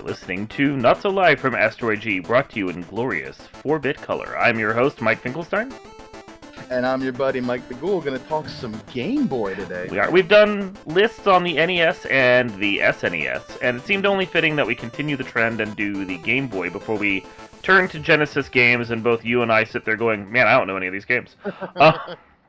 listening to Not So Live from Asteroid G, brought to you in glorious 4-bit color. I'm your host, Mike Finkelstein. And I'm your buddy, Mike the Ghoul, going to talk some Game Boy today. We've done lists on the NES and the SNES, and it seemed only fitting that we continue the trend and do the Game Boy before we turn to Genesis games, and both you and I sit there going, man, I don't know any of these games.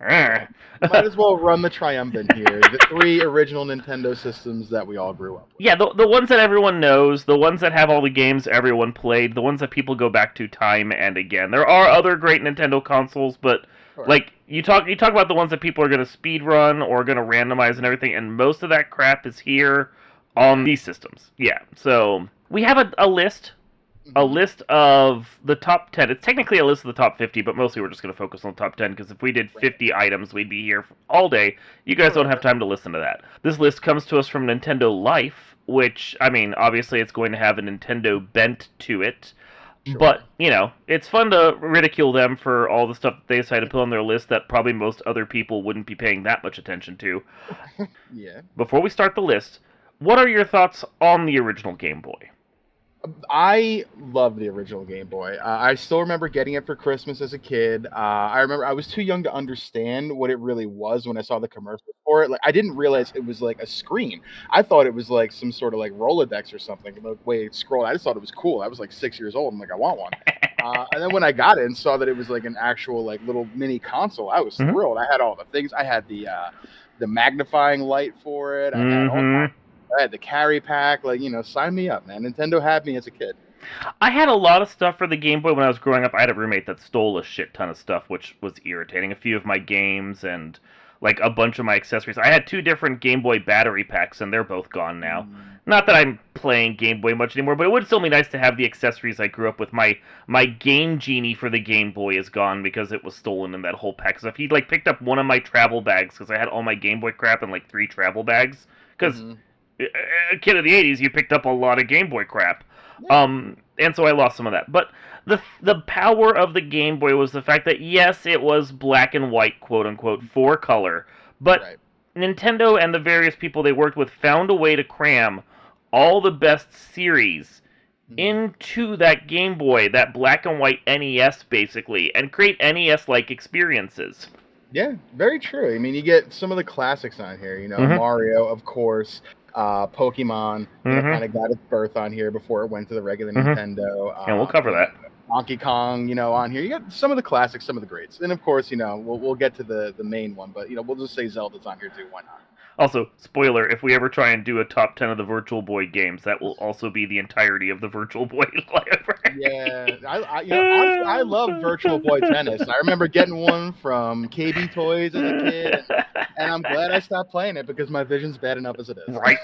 Might as well run the triumvirate here. The 3 original Nintendo systems that we all grew up with. Yeah, the ones that everyone knows, the ones that have all the games everyone played, the ones that people go back to time and again. There are other great Nintendo consoles, but like you talk about the ones that people are going to speed run or going to randomize and everything, and most of that crap is here on these systems. Yeah, so we have a list. A list of the top 10. It's technically a list of the top 50, but mostly we're just going to focus on the top 10, because if we did 50 items, we'd be here all day. You guys don't have time to listen to that. This list comes to us from Nintendo Life, which, I mean, obviously it's going to have a Nintendo bent to it. Sure. But, you know, it's fun to ridicule them for all the stuff that they decided to put on their list that probably most other people wouldn't be paying that much attention to. Yeah. Before we start the list, what are your thoughts on the original Game Boy? I love the original Game Boy. I still remember getting it for Christmas as a kid. I remember I was too young to understand what it really was when I saw the commercial for it. Like, I didn't realize it was like a screen. I thought it was like some sort of like Rolodex or something. The way it scrolled, I just thought it was cool. I was like 6 years old. I'm like, I want one. And then when I got it and saw that it was like an actual like little mini console, I was thrilled. I had all the things. I had the magnifying light for it. I had all. I had the carry pack, like, you know, sign me up, man. Nintendo had me as a kid. I had a lot of stuff for the Game Boy when I was growing up. I had a roommate that stole a shit ton of stuff, which was irritating. A few of my games and, like, a bunch of my accessories. I had 2 different Game Boy battery packs, and they're both gone now. Not that I'm playing Game Boy much anymore, but it would still be nice to have the accessories I grew up with. My Game Genie for the Game Boy is gone because it was stolen in that whole pack. So if he'd, like, picked up one of my travel bags, because I had all my Game Boy crap in, like, 3 travel bags, because... a kid of the 80s, you picked up a lot of Game Boy crap. And so I lost some of that. But the power of the Game Boy was the fact that, yes, it was black and white, quote-unquote, for color. But Nintendo and the various people they worked with found a way to cram all the best series into that Game Boy, that black and white NES, basically, and create NES-like experiences. Yeah, very true. I mean, you get some of the classics on here. You know, Mario, of course. Pokemon kind of got its birth on here before it went to the regular Nintendo. And we'll cover that. Donkey Kong, you know, on here. You got some of the classics, some of the greats. And, of course, you know, we'll get to the main one. But, you know, we'll just say Zelda's on here, too. Why not? Also, spoiler, if we ever try and do a top 10 of the Virtual Boy games, that will also be the entirety of the Virtual Boy library. Yeah, I love Virtual Boy Tennis. I remember getting one from KB Toys as a kid, and I'm glad I stopped playing it because my vision's bad enough as it is. Right.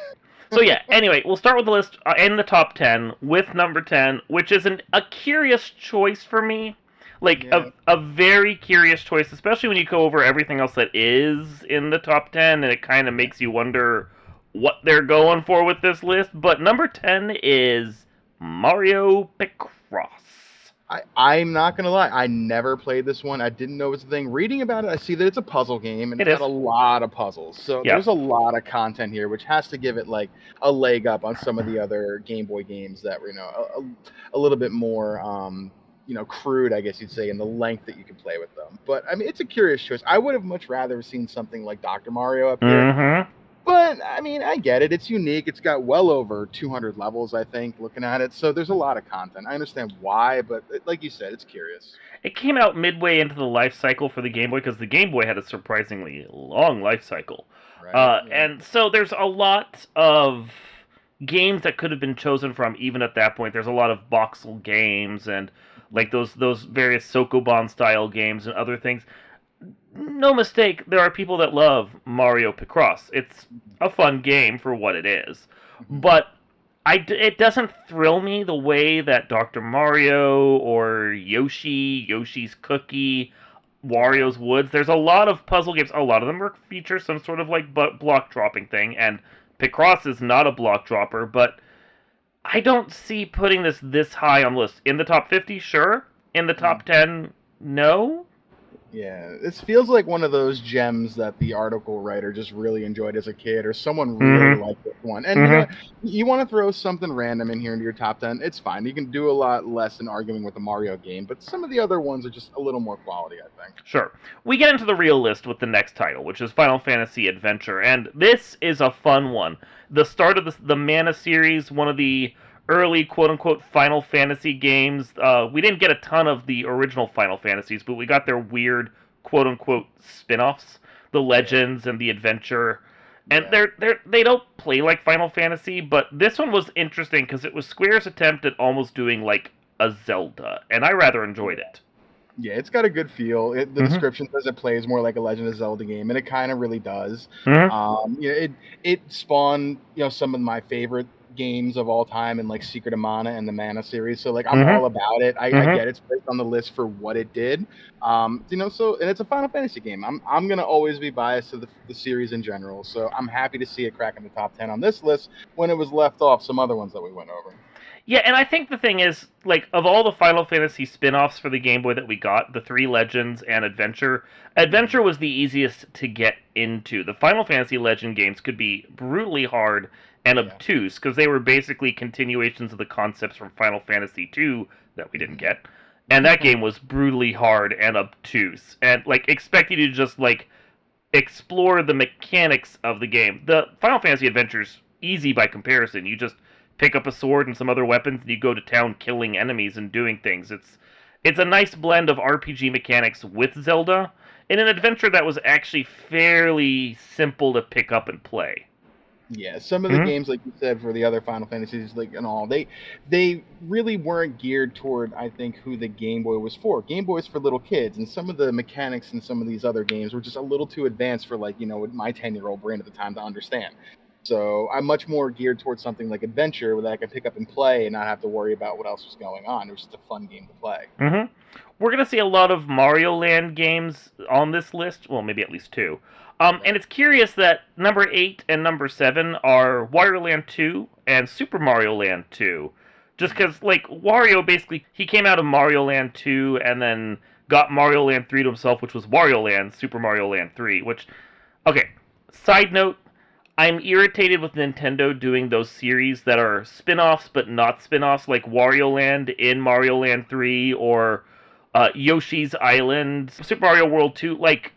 So yeah, anyway, we'll start with the list in the top 10 with number 10, which is a curious choice for me. Like, a very curious choice, especially when you go over everything else that is in the top 10, and it kind of makes you wonder what they're going for with this list. But number 10 is Mario Picross. I'm not going to lie. I never played this one. I didn't know it was a thing. Reading about it, I see that it's a puzzle game, and it's got a lot of puzzles. So there's a lot of content here, which has to give it, like, a leg up on some of the other Game Boy games that were, you know, a little bit more... you know, crude, I guess you'd say, in the length that you can play with them. But, I mean, it's a curious choice. I would have much rather seen something like Dr. Mario up here. But, I mean, I get it. It's unique. It's got well over 200 levels, I think, looking at it. So there's a lot of content. I understand why, but like you said, it's curious. It came out midway into the life cycle for the Game Boy, because the Game Boy had a surprisingly long life cycle. Right, and so there's a lot of games that could have been chosen from even at that point. There's a lot of voxel games and like those various Sokoban style games and other things. No mistake, there are people that love Mario Picross. It's a fun game for what it is. But it doesn't thrill me the way that Dr. Mario or Yoshi's Cookie, Wario's Woods. There's a lot of puzzle games. A lot of them feature some sort of like block dropping thing, and Picross is not a block dropper, but I don't see putting this high on the list. In the top 50, sure. In the top 10, no. Yeah, this feels like one of those gems that the article writer just really enjoyed as a kid, or someone really liked this one. And you know, you want to throw something random in here into your top 10, it's fine. You can do a lot less than arguing with a Mario game, but some of the other ones are just a little more quality, I think. Sure. We get into the real list with the next title, which is Final Fantasy Adventure, and this is a fun one. The start of the Mana series, one of the early quote-unquote Final Fantasy games. We didn't get a ton of the original Final Fantasies, but we got their weird quote-unquote spin-offs, the Legends and the Adventure. And they don't play like Final Fantasy, but this one was interesting because it was Square's attempt at almost doing like a Zelda, and I rather enjoyed it. Yeah, it's got a good feel. The description says it plays more like a Legend of Zelda game, and it kind of really does. You know, it spawned some of my favorite games of all time, and like Secret of Mana and the Mana series. So like I'm all about it. I get it's placed on the list for what it did. You know, so and it's a Final Fantasy game. I'm gonna always be biased to the series in general. So I'm happy to see it crack in the top 10 on this list when it was left off some other ones that we went over. Yeah, and I think the thing is, like, of all the Final Fantasy spin-offs for the Game Boy that we got, the 3 Legends and Adventure was the easiest to get into. The Final Fantasy Legend games could be brutally hard and obtuse, because they were basically continuations of the concepts from Final Fantasy II that we didn't get. And that game was brutally hard and obtuse, and, like, expect you to just, like, explore the mechanics of the game. The Final Fantasy Adventure's easy by comparison. You just pick up a sword and some other weapons, and you go to town killing enemies and doing things. It's a nice blend of RPG mechanics with Zelda, in an adventure that was actually fairly simple to pick up and play. Yeah, some of the games, like you said, for the other Final Fantasies, like and all, they really weren't geared toward, I think, who the Game Boy was for. Game Boy is for little kids, and some of the mechanics in some of these other games were just a little too advanced for, like, my 10-year-old brain at the time to understand. So I'm much more geared towards something like Adventure, that I can pick up and play and not have to worry about what else was going on. It was just a fun game to play. We're going to see a lot of Mario Land games on this list. Well, maybe at least 2. And it's curious that number 8 and number 7 are Wario Land 2 and Super Mario Land 2. Just because, like, Wario basically, he came out of Mario Land 2 and then got Mario Land 3 to himself, which was Wario Land, Super Mario Land 3, which, okay, side note, I'm irritated with Nintendo doing those series that are spin-offs but not spin-offs, like Wario Land in Mario Land 3 or Yoshi's Island, Super Mario World 2. Like,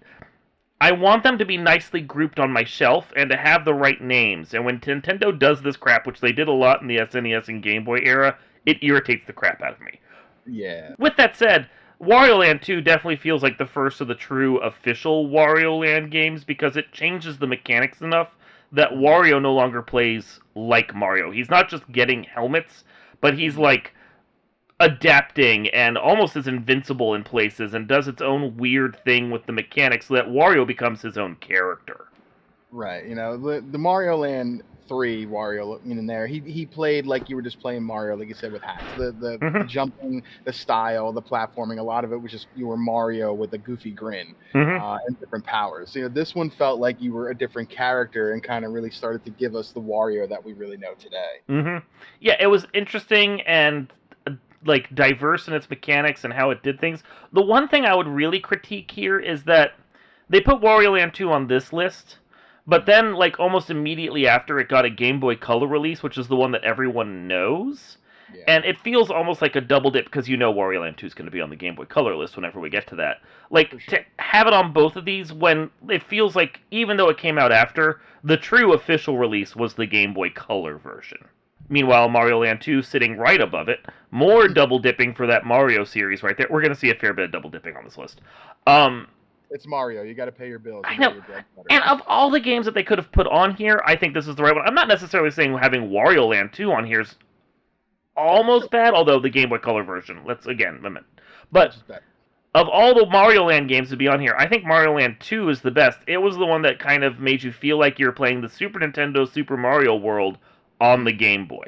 I want them to be nicely grouped on my shelf and to have the right names. And when Nintendo does this crap, which they did a lot in the SNES and Game Boy era, it irritates the crap out of me. Yeah. With that said, Wario Land 2 definitely feels like the first of the true official Wario Land games because it changes the mechanics enough that Wario no longer plays like Mario. He's not just getting helmets, but he's like adapting and almost is invincible in places and does its own weird thing with the mechanics so that Wario becomes his own character. Right, the Mario Land 3 Wario in there, he played like you were just playing Mario, like you said, with hacks. The jumping, the style, the platforming, a lot of it was just you were Mario with a goofy grin and different powers. This one felt like you were a different character and kind of really started to give us the Wario that we really know today. Yeah, it was interesting and like diverse in its mechanics and how it did things. The one thing I would really critique here is that they put Wario Land 2 on this list, but then, like, almost immediately after, it got a Game Boy Color release, which is the one that everyone knows. Yeah. And it feels almost like a double dip, because Wario Land 2 is going to be on the Game Boy Color list whenever we get to that. Like, to have it on both of these, when it feels like, even though it came out after, the true official release was the Game Boy Color version. Meanwhile, Mario Land 2 sitting right above it. More double dipping for that Mario series right there. We're going to see a fair bit of double dipping on this list. It's Mario. You got to pay your bills. I know. And of all the games that they could have put on here, I think this is the right one. I'm not necessarily saying having Wario Land 2 on here is almost bad, although the Game Boy Color version, let's again limit. But of all the Mario Land games to be on here, I think Mario Land 2 is the best. It was the one that kind of made you feel like you were playing the Super Nintendo Super Mario World on the Game Boy.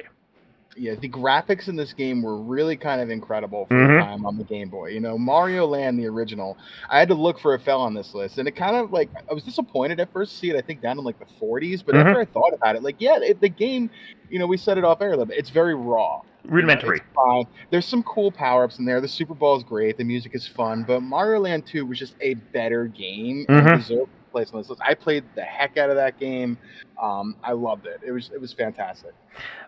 Yeah, the graphics in this game were really kind of incredible for the time on the Game Boy. Mario Land, the original, I had to look for it fell on this list, and it kind of like I was disappointed at first to see it. I think down in like the 40s, but after I thought about it, like the game, we set it off air a little bit. It's very raw, rudimentary. It's fine. There's some cool power ups in there. The Super Bowl is great. The music is fun, but Mario Land 2 was just a better game and deserved a place on this list. I played the heck out of that game. I loved it. It was fantastic.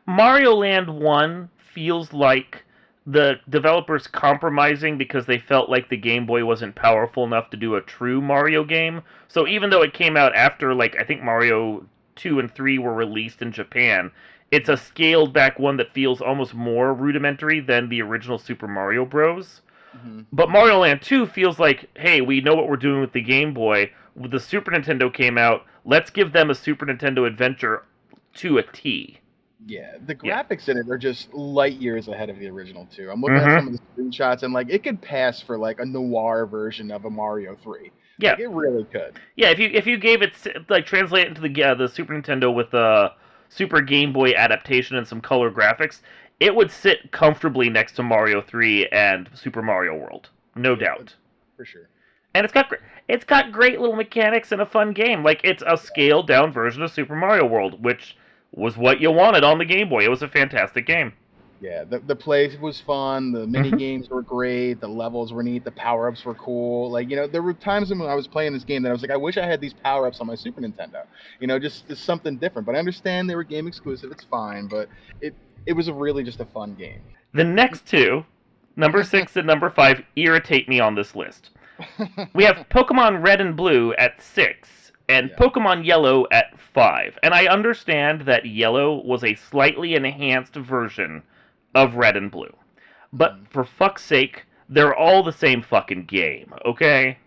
Mario Land 1 feels like the developers compromising because they felt like the Game Boy wasn't powerful enough to do a true Mario game. So even though it came out after, like, I think Mario 2 and 3 were released in Japan, it's a scaled back one that feels almost more rudimentary than the original Super Mario Bros. But Mario Land 2 feels like, hey, we know what we're doing with the Game Boy. The Super Nintendo came out, let's give them a Super Nintendo adventure to a T. Yeah, the graphics in it are just light years ahead of the original too. I'm looking at some of the screenshots, and like it could pass for like a noir version of a Mario 3. Yeah, like, it really could. Yeah, if you gave it like translate it into the Super Nintendo with a Super Game Boy adaptation and some color graphics, it would sit comfortably next to Mario 3 and Super Mario World, no doubt. For sure. And it's got great little mechanics and a fun game. Like it's a scaled down version of Super Mario World, which was what you wanted on the Game Boy. It was a fantastic game. Yeah, the play was fun. The mini games were great. The levels were neat. The power ups were cool. Like there were times when I was playing this game that I was like, I wish I had these power ups on my Super Nintendo. Just something different. But I understand they were game exclusive. It's fine, but it was really just a fun game. The next two, number 6 and number 5, irritate me on this list. We have Pokemon Red and Blue at 6. And Pokemon Yellow at 5. And I understand that Yellow was a slightly enhanced version of Red and Blue. But for fuck's sake, they're all the same fucking game, okay?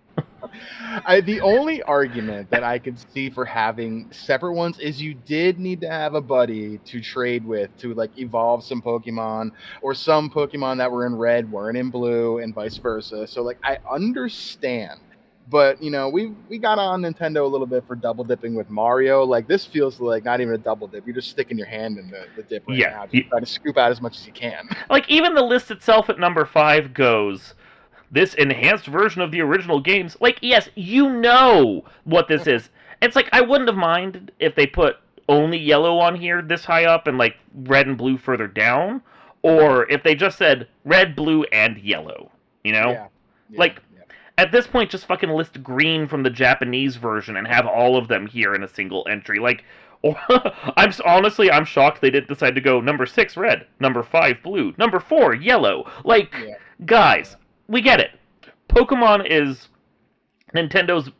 The only argument that I could see for having separate ones is you did need to have a buddy to trade with to like evolve some Pokemon, or some Pokemon that were in Red weren't in Blue, and vice versa. So like I understand. But, we got on Nintendo a little bit for double dipping with Mario. Like, this feels like not even a double dip. You're just sticking your hand in the dip right now. Just try to scoop out as much as you can. Like, even the list itself at number 5 goes, this enhanced version of the original games. Like, yes, you know what this is. It's like, I wouldn't have minded if they put only Yellow on here this high up and, like, Red and Blue further down. Or if they just said Red, Blue, and Yellow. Yeah. Like... At this point, just fucking list Green from the Japanese version and have all of them here in a single entry. Like, I'm shocked they didn't decide to go number 6 Red, number 5 Blue, number 4 Yellow. Like, guys, we get it. Pokemon is Nintendo's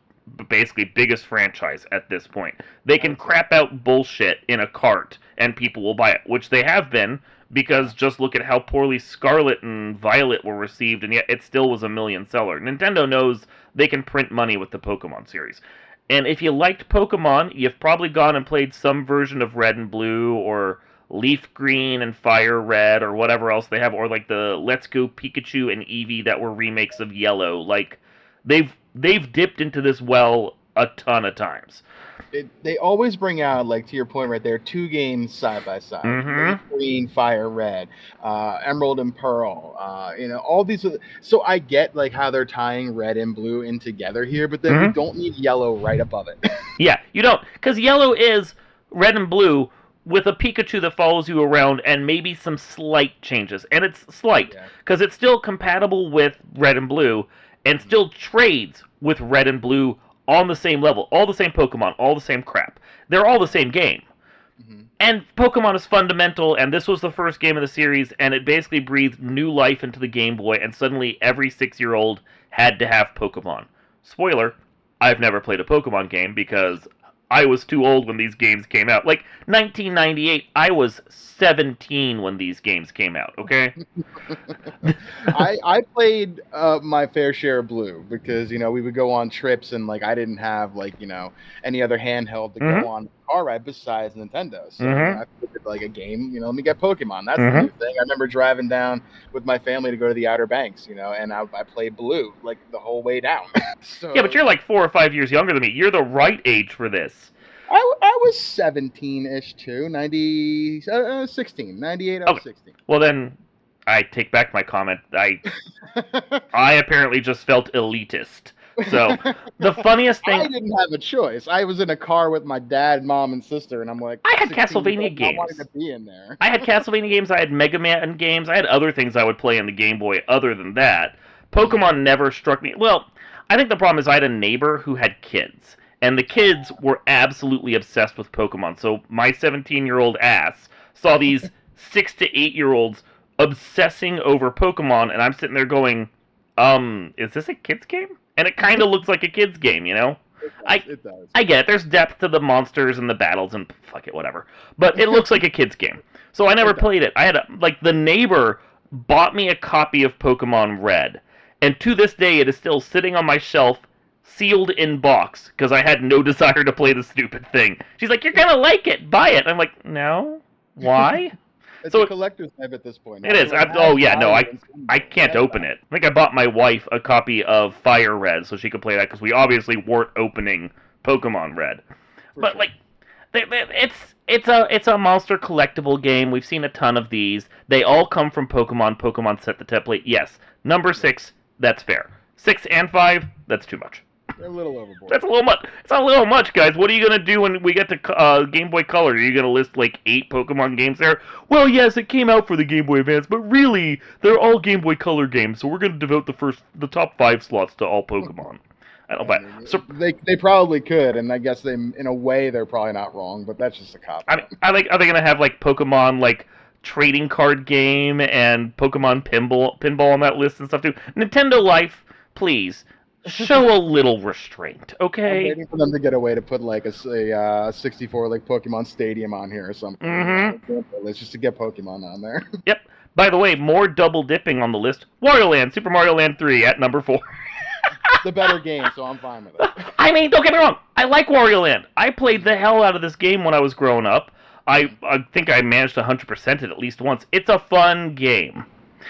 basically biggest franchise at this point. They can crap out bullshit in a cart and people will buy it, which they have been. Because just look at how poorly Scarlet and Violet were received, and yet it still was a million seller. Nintendo knows they can print money with the Pokemon series. And if you liked Pokemon, you've probably gone and played some version of Red and Blue, or Leaf Green and Fire Red, or whatever else they have, or like the Let's Go Pikachu and Eevee that were remakes of Yellow. Like, they've dipped into this well a ton of times. They always bring out, like, to your point right there, 2 games side by side. Green, Fire, Red, Emerald and Pearl, all these. So I get, like, how they're tying Red and Blue in together here, but then we don't need Yellow right above it. Yeah, you don't. Because Yellow is Red and Blue with a Pikachu that follows you around and maybe some slight changes. And it's slight, because it's still compatible with Red and Blue and still trades with Red and Blue on the same level, all the same Pokemon, all the same crap. They're all the same game. And Pokemon is fundamental, and this was the first game of the series, and it basically breathed new life into the Game Boy, and suddenly every 6-year-old had to have Pokemon. Spoiler, I've never played a Pokemon game because I was too old when these games came out. Like, 1998, I was 17 when these games came out, okay? I played my fair share of Blue because, we would go on trips and, like, I didn't have, like, any other handheld to go on a car ride besides Nintendo. So I figured, like, a game, let me get Pokemon. That's the new thing. I remember driving down with my family to go to the Outer Banks, and I played Blue, like, the whole way down. Yeah, but you're like 4 or 5 years younger than me. You're the right age for this. I was 17-ish too. 16. 98, I was 16. Well, then I take back my comment. I apparently just felt elitist. So the funniest thing, I didn't have a choice. I was in a car with my dad, mom, and sister, and I'm like, I had Castlevania games. I wanted to be in there. I had Castlevania games. I had Mega Man games. I had other things I would play on the Game Boy. Other than that, Pokemon never struck me. Well, I think the problem is I had a neighbor who had kids, and the kids were absolutely obsessed with Pokemon. So my 17-year-old ass saw these 6 to 8-year-olds obsessing over Pokemon, and I'm sitting there going, is this a kid's game? And it kind of looks like a kid's game, you know? It does. I get it. There's depth to the monsters and the battles and fuck it, whatever. But it looks like a kid's game. So I never played it. I had the neighbor bought me a copy of Pokemon Red. And to this day, it is still sitting on my shelf, sealed in box, because I had no desire to play the stupid thing. She's like, you're going to like it. Buy it. I'm like, no. Why? It's a collector's type at this point. It is. I can't open it. I think I bought my wife a copy of Fire Red so she could play that because we obviously weren't opening Pokemon Red. But it's a monster collectible game. We've seen a ton of these. They all come from Pokemon. Pokemon set the template. Yes, number 6, that's fair. 6 and 5, that's too much. They're a little overboard. That's a little much. It's a little much, guys. What are you going to do when we get to Game Boy Color? Are you going to list like 8 Pokemon games there? Well, yes, it came out for the Game Boy Advance, but really, they're all Game Boy Color games, so we're going to devote the top 5 slots to all Pokemon. I don't know, but so, they probably could, and I guess in a way they're probably not wrong, but that's just a cop. I mean, are they going to have like Pokemon like trading card game and Pokemon pinball on that list and stuff too? Nintendo Life, please. Show a little restraint, okay? I'm waiting for them to get a way to put like a 64 like Pokemon Stadium on here or something. Mm-hmm. It's just to get Pokemon on there. Yep. By the way, more double dipping on the list. Wario Land, Super Mario Land 3 at number 4. The better game, so I'm fine with it. I mean, don't get me wrong. I like Wario Land. I played the hell out of this game when I was growing up. I think I managed to 100% it at least once. It's a fun game.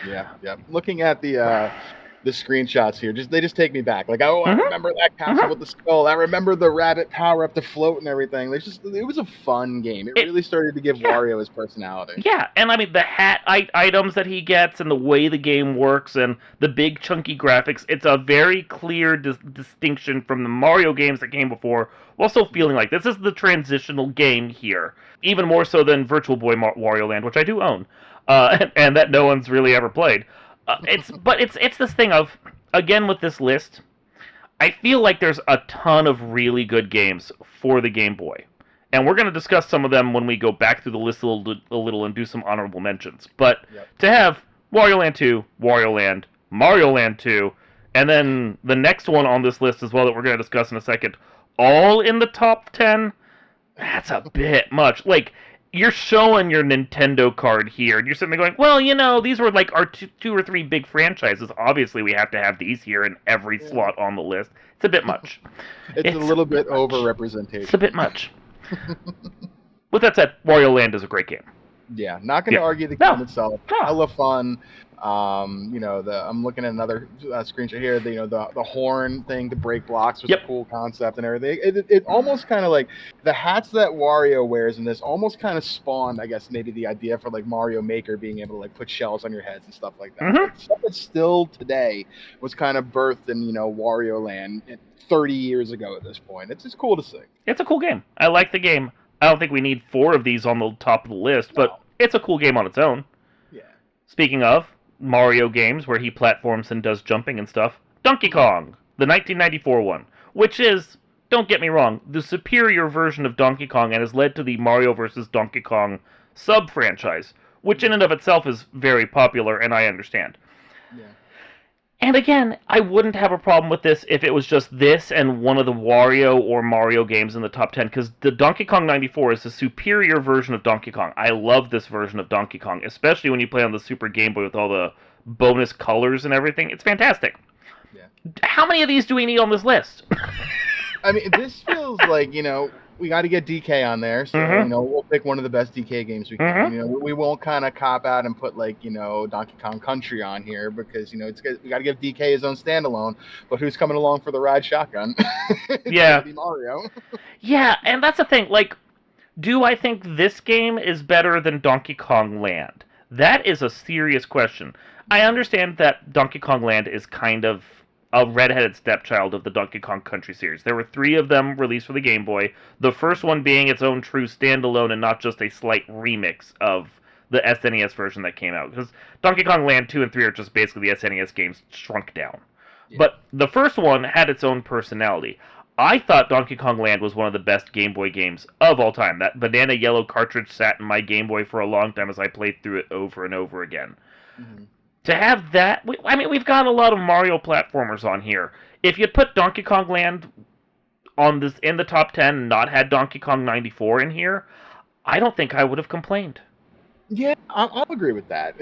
Yeah. Looking at the screenshots here, they just take me back. Like, I remember that castle with the skull. I remember the rabbit power up to float and everything. It was a fun game. It really started to give Wario his personality. Yeah, and I mean the hat items that he gets and the way the game works and the big chunky graphics. It's a very clear distinction from the Mario games that came before, while still feeling like this is the transitional game here. Even more so than Virtual Boy Wario Land, which I do own, and that no one's really ever played. It's this thing of, again with this list, I feel like there's a ton of really good games for the Game Boy. And we're going to discuss some of them when we go back through the list a little and do some honorable mentions. But to have Wario Land 2, Wario Land, Mario Land 2, and then the next one on this list as well that we're going to discuss in a second, all in the top 10, that's a bit much. Like, you're showing your Nintendo card here, and you're sitting there going, well, you know, these were like our two or three big franchises. Obviously, we have to have these here in every slot on the list. It's a bit much. It's a little bit over-representation. It's a bit much. With that said, Wario Land is a great game. Yeah, not going to argue the game itself. Hella fun. I'm looking at another screenshot here. The horn thing to break blocks was a cool concept and everything. It almost kind of like the hats that Wario wears in this almost kind of spawned, I guess, maybe the idea for like Mario Maker being able to like put shells on your heads and stuff like that. Mm-hmm. Stuff that still today was kind of birthed in Wario Land 30 years ago at this point. It's just cool to see. It's a cool game. I like the game. I don't think we need 4 of these on the top of the list, but it's a cool game on its own. Yeah. Speaking of Mario games where he platforms and does jumping and stuff, Donkey Kong, the 1994 one, which is, don't get me wrong, the superior version of Donkey Kong and has led to the Mario vs. Donkey Kong sub-franchise, which in and of itself is very popular, and I understand. Yeah. And again, I wouldn't have a problem with this if it was just this and one of the Wario or Mario games in the top 10, because the Donkey Kong 94 is the superior version of Donkey Kong. I love this version of Donkey Kong, especially when you play on the Super Game Boy with all the bonus colors and everything. It's fantastic. Yeah. How many of these do we need on this list? I mean, this feels like, we got to get DK on there, so we'll pick one of the best DK games we can. We won't kind of cop out and put like Donkey Kong Country on here because we got to give DK his own standalone. But who's coming along for the ride shotgun? It's yeah, Mario. Yeah, and that's the thing. Like, Do I think this game is better than Donkey Kong Land? That is a serious question. I understand that Donkey Kong Land is kind of a redheaded stepchild of the Donkey Kong Country series. There were 3 of them released for the Game Boy, the first one being its own true standalone and not just a slight remix of the SNES version that came out. Because Donkey Kong Land 2 and 3 are just basically the SNES games shrunk down. Yeah. But the first one had its own personality. I thought Donkey Kong Land was one of the best Game Boy games of all time. That banana yellow cartridge sat in my Game Boy for a long time as I played through it over and over again. Mm-hmm. To have that, we've got a lot of Mario platformers on here. If you put Donkey Kong Land on this in the top 10 and not had Donkey Kong 94 in here, I don't think I would have complained. Yeah, I'll agree with that.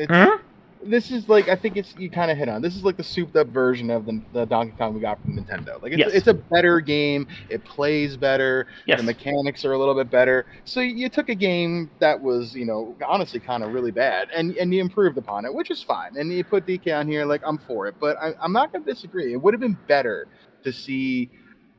This is like, I think you kind of hit on. This is like the souped up version of the Donkey Kong we got from Nintendo. Like it's a better game. It plays better. Yes. The mechanics are a little bit better. So you took a game that was, honestly kind of really bad, and you improved upon it, which is fine. And you put DK on here, like, I'm for it. But I'm not going to disagree. It would have been better to see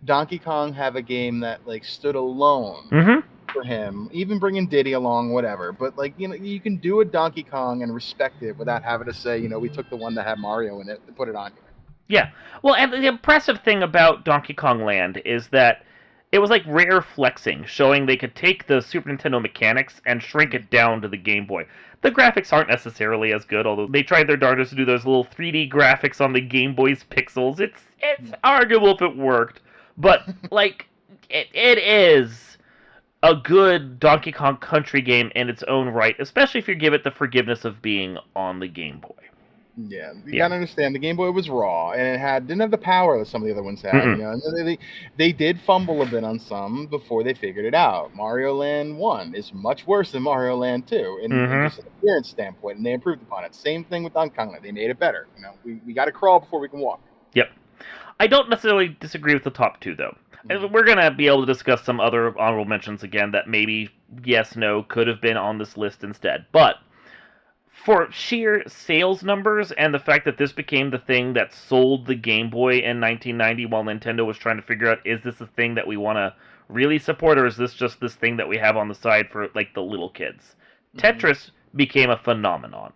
Donkey Kong have a game that like stood alone. Mm-hmm. For him, even bringing Diddy along, whatever. But like, you can do a Donkey Kong and respect it without having to say, we took the one that had Mario in it and put it on here. Yeah. Well, and the impressive thing about Donkey Kong Land is that it was like rare flexing, showing they could take the Super Nintendo mechanics and shrink it down to the Game Boy. The graphics aren't necessarily as good, although they tried their darndest to do those little 3D graphics on the Game Boy's pixels. It's arguable if it worked, but like it is a good Donkey Kong Country game in its own right, especially if you give it the forgiveness of being on the Game Boy. Yeah, you gotta understand, the Game Boy was raw, and it didn't have the power that some of the other ones had. And they did fumble a bit on some before they figured it out. Mario Land 1 is much worse than Mario Land 2 in just an appearance standpoint, and they improved upon it. Same thing with Donkey Kong Land. They made it better. We gotta crawl before we can walk. Yep. I don't necessarily disagree with the top 2, though. We're going to be able to discuss some other honorable mentions again that maybe, yes, no, could have been on this list instead. But for sheer sales numbers and the fact that this became the thing that sold the Game Boy in 1990 while Nintendo was trying to figure out, is this a thing that we want to really support, or is this just this thing that we have on the side for, like, the little kids? Tetris became a phenomenon.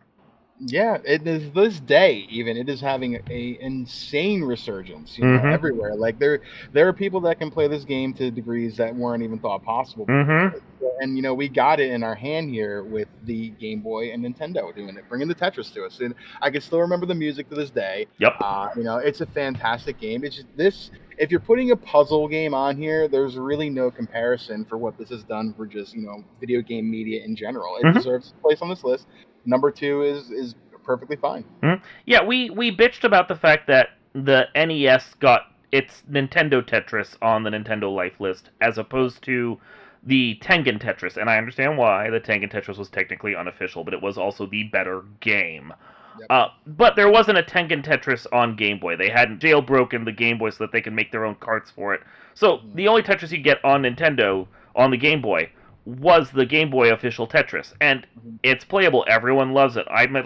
Yeah, it is this day. Even it is having a insane resurgence, everywhere. Like there are people that can play this game to degrees that weren't even thought possible before. And we got it in our hand here with the Game Boy and Nintendo doing it, bringing the Tetris to us. And I can still remember the music to this day. Yep. It's a fantastic game. It's just this. If you're putting a puzzle game on here, there's really no comparison for what this has done for just video game media in general. It deserves a place on this list. Number 2 is perfectly fine. Yeah, we bitched about the fact that the NES got its Nintendo Tetris on the Nintendo Life list as opposed to the Tengen Tetris, and I understand why. The Tengen Tetris was technically unofficial, but it was also the better game. Yep. But there wasn't a Tengen Tetris on Game Boy. They hadn't jailbroken the Game Boy so that they could make their own carts for it. So the only Tetris you get on Nintendo, on the Game Boy, was the Game Boy official Tetris, and it's playable. Everyone loves it. I met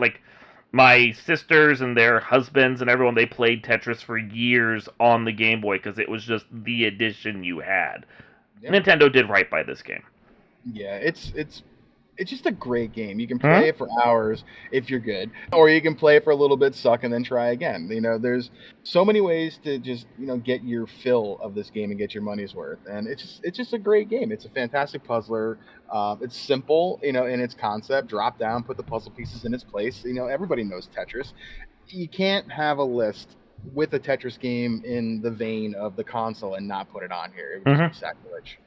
my sisters and their husbands and everyone. They played Tetris for years on the Game Boy because it was just the edition you had. Yeah. Nintendo did right by this game. Yeah, it's just a great game. You can play it for hours if you're good, or you can play it for a little bit, suck, and then try again. There's so many ways to just get your fill of this game and get your money's worth. And it's just a great game. It's a fantastic puzzler. It's simple, in its concept. Drop down, put the puzzle pieces in its place. Everybody knows Tetris. You can't have a list with a Tetris game in the vein of the console and not put it on here. It would just be sacrilege.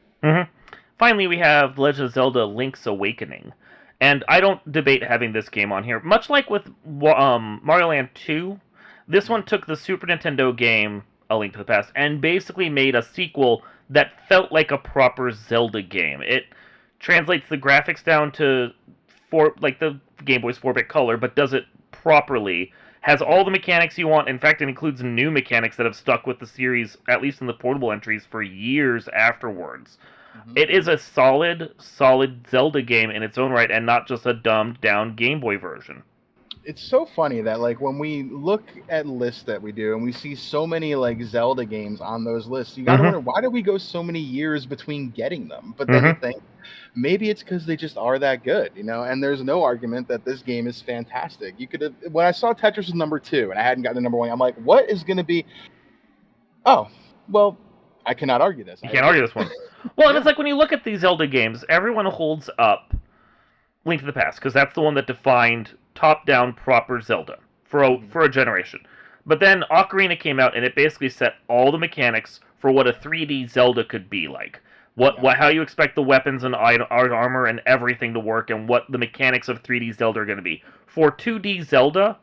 Finally, we have Legend of Zelda Link's Awakening. And I don't debate having this game on here. Much like with Mario Land 2, this one took the Super Nintendo game, A Link to the Past, and basically made a sequel that felt like a proper Zelda game. It translates the graphics down to the Game Boy's 4-bit color, but does it properly. Has all the mechanics you want. In fact, it includes new mechanics that have stuck with the series, at least in the portable entries, for years afterwards. It is a solid Zelda game in its own right, and not just a dumbed-down Game Boy version. it's so funny that like when we look at lists that we do and we see so many like Zelda games on those lists, you got to wonder, why do we go so many years between getting them? But then you think maybe it's because they just are that good, and there's no argument that this game is fantastic. You could have, when I saw Tetris was number 2 and I hadn't gotten to number 1, I'm like, what is going to be? Oh, well, I cannot argue this. You can't argue this one. Well, and it's like when you look at these Zelda games, everyone holds up Link to the Past because that's the one that defined top-down proper Zelda for a generation. But then Ocarina came out and it basically set all the mechanics for what a 3D Zelda could be like. How you expect the weapons and armor and everything to work, and what the mechanics of 3D Zelda are going to be. For 2D Zelda,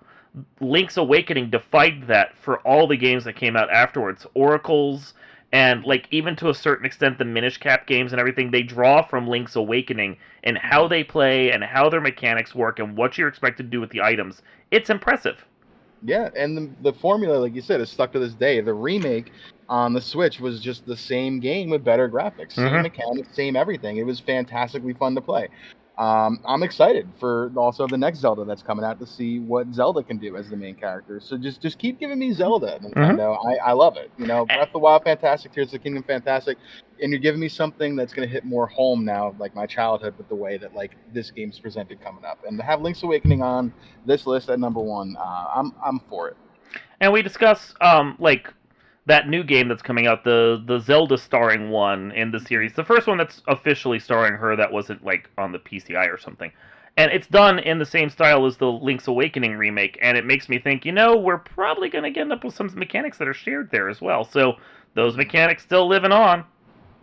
Link's Awakening defied that for all the games that came out afterwards. Oracles, and like even to a certain extent the Minish Cap games and everything, they draw from Link's Awakening and how they play and how their mechanics work and what you're expected to do with the items. It's impressive. Yeah, and the formula, like you said, is stuck to this day. The remake on the Switch was just the same game with better graphics, same mechanics, same everything. It was fantastically fun to play. I'm excited for also the next Zelda that's coming out to see what Zelda can do as the main character. So just keep giving me Zelda, Nintendo. I love it. Breath of the Wild, fantastic. Tears of the Kingdom, fantastic. And you're giving me something that's going to hit more home now, like my childhood, with the way that like this game's presented coming up. And to have Link's Awakening on this list at number 1, I'm for it. And we discuss like that new game that's coming out, the Zelda starring one in the series. The first one that's officially starring her that wasn't like on the PCI or something. And it's done in the same style as the Link's Awakening remake, and it makes me think, we're probably going to end up with some mechanics that are shared there as well. So those mechanics still living on.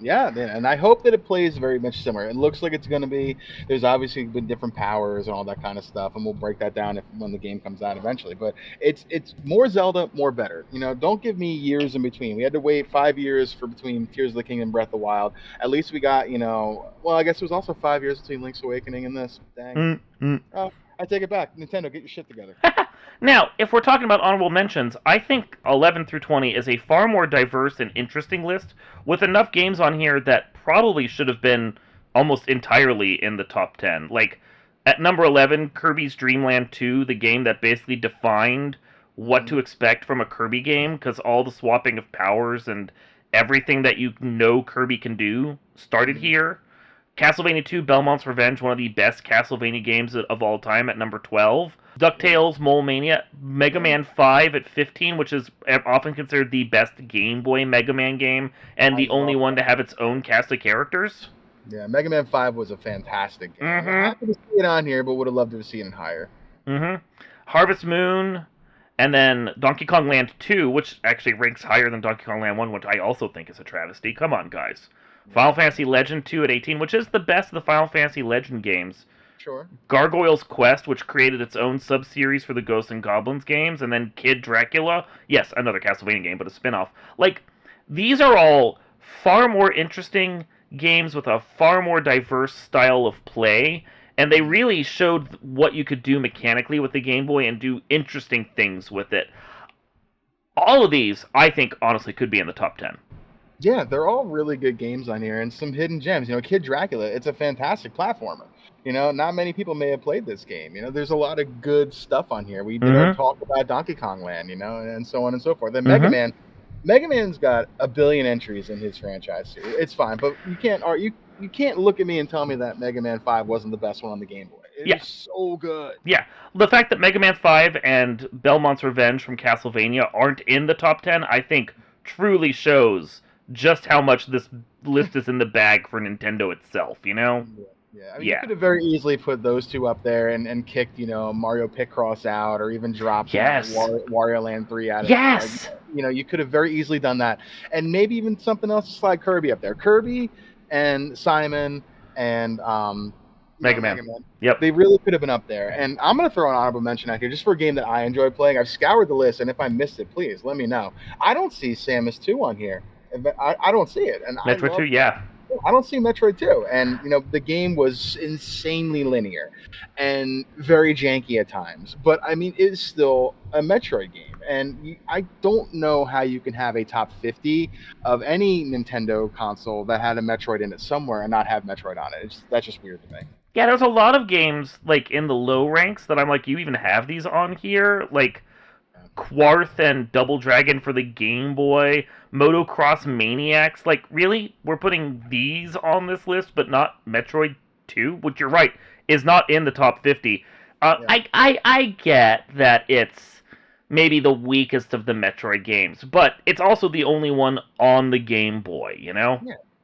Yeah, and I hope that it plays very much similar. It looks like it's going to be. There's obviously been different powers and all that kind of stuff, and we'll break that down when the game comes out eventually. But it's more Zelda, more better. Don't give me years in between. We had to wait 5 years between Tears of the Kingdom and Breath of the Wild. At least we got, well, I guess it was also 5 years between Link's Awakening and this. Dang. Oh, I take it back. Nintendo, get your shit together. Now, if we're talking about honorable mentions, I think 11 through 20 is a far more diverse and interesting list, with enough games on here that probably should have been almost entirely in the top 10. Like, at number 11, Kirby's Dream Land 2, the game that basically defined what to expect from a Kirby game, because all the swapping of powers and everything that Kirby can do started here. Castlevania 2, Belmont's Revenge, one of the best Castlevania games of all time, at number 12. DuckTales, Mole Mania, Mega Man 5 at 15, which is often considered the best Game Boy Mega Man game, and the only one to have its own cast of characters. Yeah, Mega Man 5 was a fantastic game. I'm happy to see it on here, but would have loved to have seen it higher. Harvest Moon, and then Donkey Kong Land 2, which actually ranks higher than Donkey Kong Land 1, which I also think is a travesty. Come on, guys. Final Fantasy Legend 2 at 18, which is the best of the Final Fantasy Legend games. Sure. Gargoyle's Quest, which created its own sub-series for the Ghosts and Goblins games, and then Kid Dracula. Yes, another Castlevania game, but a spin-off. Like, these are all far more interesting games with a far more diverse style of play, and they really showed what you could do mechanically with the Game Boy and do interesting things with it. All of these, I think, honestly, could be in the top 10. Yeah, they're all really good games on here, and some hidden gems. Kid Dracula, it's a fantastic platformer. Not many people may have played this game. There's a lot of good stuff on here. We did our talk about Donkey Kong Land, and so on and so forth. And Mega Man's got a billion entries in his franchise too. It's fine, but you can't look at me and tell me that Mega Man 5 wasn't the best one on the Game Boy. It's so good. Yeah, the fact that Mega Man 5 and Belmont's Revenge from Castlevania aren't in the top 10, I think, truly shows just how much this list is in the bag for Nintendo itself, Yeah, you could have very easily put those two up there and kicked, Mario Picross out, or even dropped Wario Land 3 out of there. You could have very easily done that. And maybe even something else to slide Kirby up there. Kirby and Simon and Mega Man. Yep. They really could have been up there. And I'm going to throw an honorable mention out here just for a game that I enjoy playing. I've scoured the list, and if I missed it, please let me know. I don't see Samus 2 on here. I don't see it. And Metroid 2, yeah. I don't see Metroid 2. And, the game was insanely linear and very janky at times. But, I mean, it's still a Metroid game. And I don't know how you can have a top 50 of any Nintendo console that had a Metroid in it somewhere and not have Metroid on it. That's just weird to me. Yeah, there's a lot of games, like, in the low ranks that I'm like, you even have these on here? Like, Quarth and Double Dragon for the Game Boy, Motocross Maniacs. Like, really? We're putting these on this list, but not Metroid 2? Which, you're right, is not in the top 50. Yeah. I get that it's maybe the weakest of the Metroid games, but it's also the only one on the Game Boy, Yeah,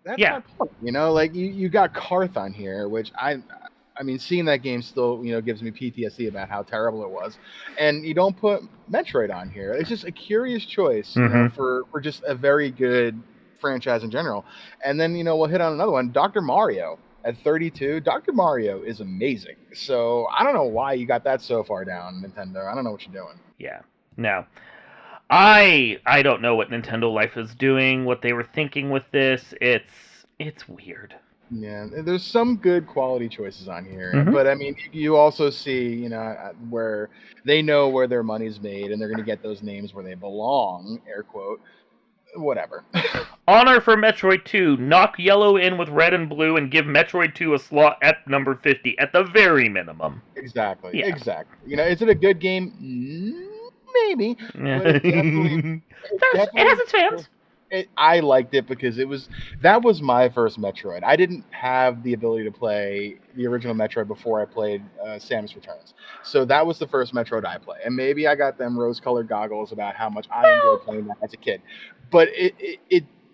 that's my point. Like, you got Karth on here, which I mean, seeing that game still, gives me PTSD about how terrible it was. And you don't put Metroid on here. It's just a curious choice, for just a very good franchise in general. And then, we'll hit on another one, Dr. Mario at 32. Dr. Mario is amazing. So I don't know why you got that so far down, Nintendo. I don't know what you're doing. Yeah. No. I don't know what Nintendo Life is doing, what they were thinking with this. It's weird. Yeah, there's some good quality choices on here, but I mean, you also see, where they know where their money's made, and they're going to get those names where they belong, air quote, whatever. Honor for Metroid 2, knock yellow in with red and blue, and give Metroid 2 a slot at number 50, at the very minimum. Exactly, yeah. Exactly. Is it a good game? Maybe. But it has its fans. I liked it because that was my first Metroid. I didn't have the ability to play the original Metroid before I played Samus Returns. So that was the first Metroid I played. And maybe I got them rose-colored goggles about how much I enjoyed playing that as a kid. But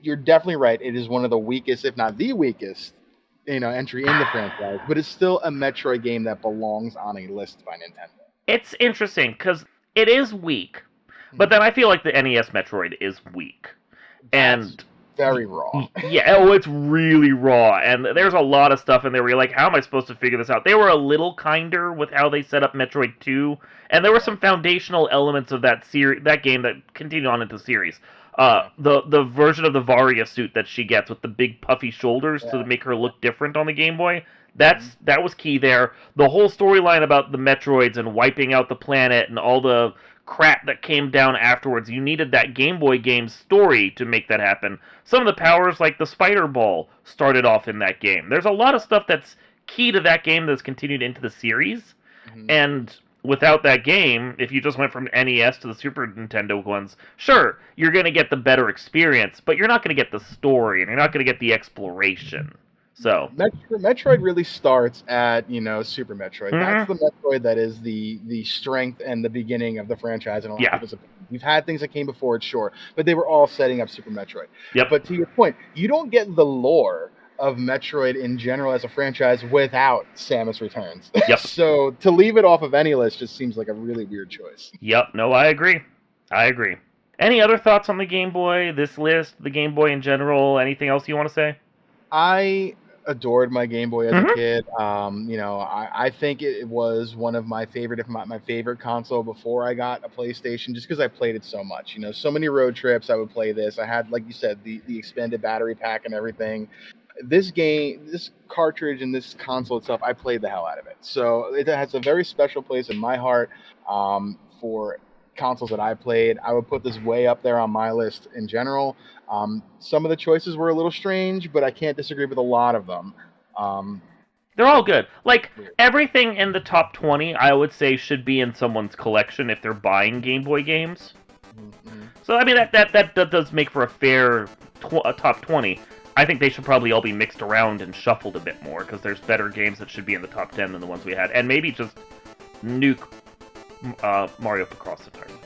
you're definitely right. It is one of the weakest, if not the weakest, entry in the franchise. But it's still a Metroid game that belongs on a list by Nintendo. It's interesting because it is weak. But then I feel like the NES Metroid is weak. And very raw. Yeah, it's really raw. And there's a lot of stuff in there where you're like, how am I supposed to figure this out? They were a little kinder with how they set up Metroid 2, and there were some foundational elements of that game that continued on into the series. The version of the Varia suit that she gets with the big puffy shoulders to make her look different on the Game Boy, that was key there. The whole storyline about the Metroids and wiping out the planet and all the crap that came down afterwards. You needed that Game Boy game story to make that happen. Some of the powers, like the Spider Ball, started off in that game. There's a lot of stuff that's key to that game that's continued into the series. And without that game, if you just went from NES to the Super Nintendo ones, sure, you're going to get the better experience, but you're not going to get the story, and you're not going to get the exploration. So Metroid really starts at Super Metroid. That's the Metroid that is the strength and the beginning of the franchise. And you've had things that came before it, sure, but they were all setting up Super Metroid. Yep. But to your point, you don't get the lore of Metroid in general as a franchise without Samus Returns. Yep. So to leave it off of any list just seems like a really weird choice. Yep. No, I agree. Any other thoughts on the Game Boy, this list, the Game Boy in general? Anything else you want to say? I adored my Game Boy as a kid. I think it was one of my favorite, if not my favorite console before I got a PlayStation, just because I played it so much. So many road trips I would play this. I had, like you said, the expanded battery pack and everything. This game, this cartridge and this console itself, I played the hell out of it. So it has a very special place in my heart for consoles that I played. I would put this way up there on my list in general. Some of the choices were a little strange, but I can't disagree with a lot of them. They're all good. Like, everything in the top 20, I would say, should be in someone's collection if they're buying Game Boy games. So, I mean, that does make for a fair top 20. I think they should probably all be mixed around and shuffled a bit more, because there's better games that should be in the top 10 than the ones we had. And maybe just nuke Mario Picross entirely.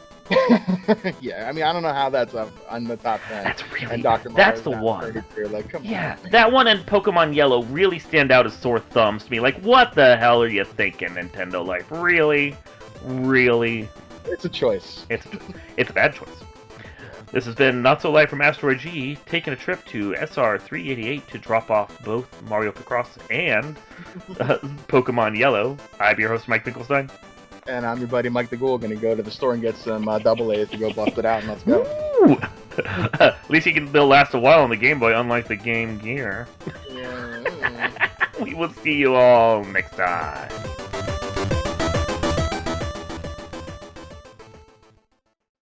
Yeah, I mean, I don't know how that's up on the top 10. That's really, and Dr. that's the one. Like, come on. That one and Pokemon Yellow really stand out as sore thumbs to me. Like, what the hell are you thinking, Nintendo Life? Really? It's a choice. It's a bad choice. This has been Not So Live from Asteroid G, taking a trip to SR388 to drop off both Mario Picross and Pokemon Yellow. I'm your host, Mike Finkelstein. And I'm your buddy Mike the Ghoul, going to go to the store and get some double A's to go bust it out, and let's go. Ooh. At least they'll last a while on the Game Boy, unlike the Game Gear. Yeah. We will see you all next time.